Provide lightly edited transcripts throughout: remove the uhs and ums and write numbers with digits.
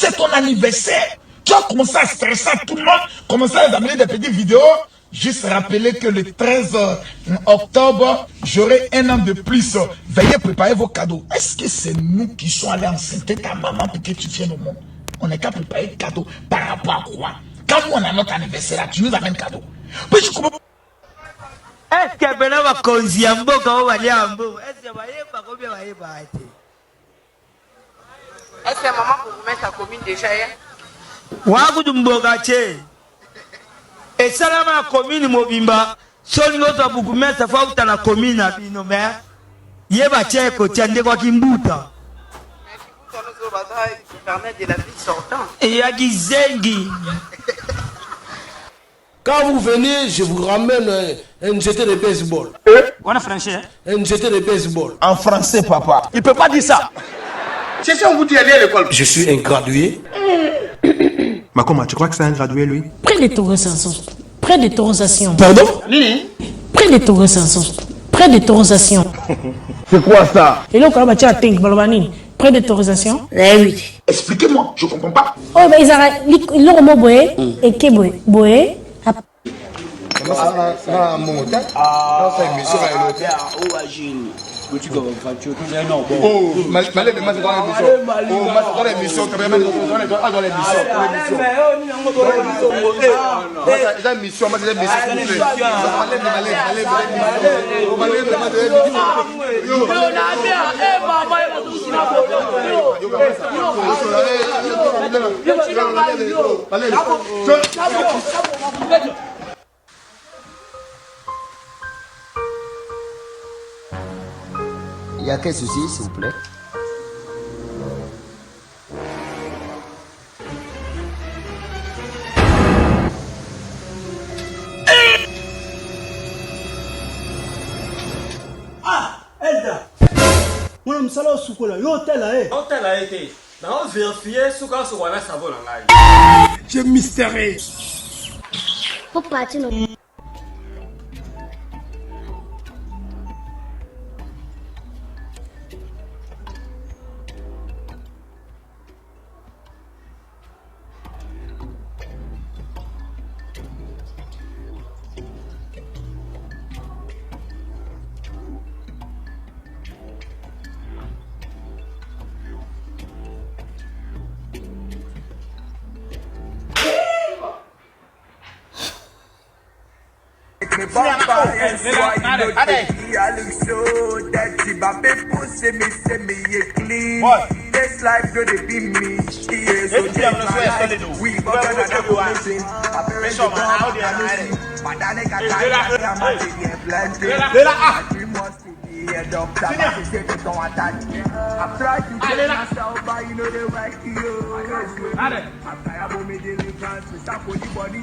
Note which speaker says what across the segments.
Speaker 1: C'est ton anniversaire. Tu as commencé à stresser tout le monde, commencé à amener des petites vidéos. Juste rappeler que le 13 octobre, j'aurai 1 an de plus. Veuillez préparer vos cadeaux. Est-ce que c'est nous qui sommes allés enceinter ta maman pour que tu viennes au monde? On n'est qu'à préparer des cadeaux par rapport à quoi? Quand nous on a notre anniversaire, là, tu nous amènes cadeau. Mais je comprends.
Speaker 2: Est-ce que maintenant va conziambo quand on va aller en beau? Est-ce que va y pas combien va y pas été?
Speaker 3: Est-ce que maman pour vous mettre sa commune déjà?
Speaker 2: Wagu dumbogache. Et ça là ma commune mobimba. Soni ngota pour mettre sa fois na commune à bino mais. Yeba cheko tiande kwa kimbuta.
Speaker 3: De la ville sortante.
Speaker 2: Et y a Gizengi.
Speaker 4: Quand vous venez, je vous ramène un jeté de baseball.
Speaker 2: On a français.
Speaker 4: Un jeté de baseball.
Speaker 1: En français, papa.
Speaker 5: Il peut pas dire ça.
Speaker 6: C'est ça, on vous dit aller à l'école.
Speaker 4: Je suis un gradué.
Speaker 5: Makoma, tu crois que c'est un gradué, lui?
Speaker 7: Prédétorisation. Prédétorisation.
Speaker 1: Pardon?
Speaker 7: Prédétorisation. Prédétorisation.
Speaker 6: C'est quoi ça?
Speaker 7: Et là, quand on va think, balbani. Prédétorisation.
Speaker 1: Expliquez-moi, je ne comprends pas.
Speaker 7: Oh, bah, ils arrêtent. L'or mot boé. Et que boé. Boé.
Speaker 8: Il y a quel souci, s'il vous plaît?
Speaker 9: Ah, Elda. Mon me sala sukola, yo tela
Speaker 2: Hôtel a été. Dans vérifier ce qu'on se voit là, ça vaut la.
Speaker 9: j'ai mystéré.
Speaker 10: Faut partir non.
Speaker 6: This life gonna be me. We a doctor, I've tried to get myself, but you know they like you. I'm tired of me dealing with body.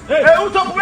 Speaker 2: Hey, who's up,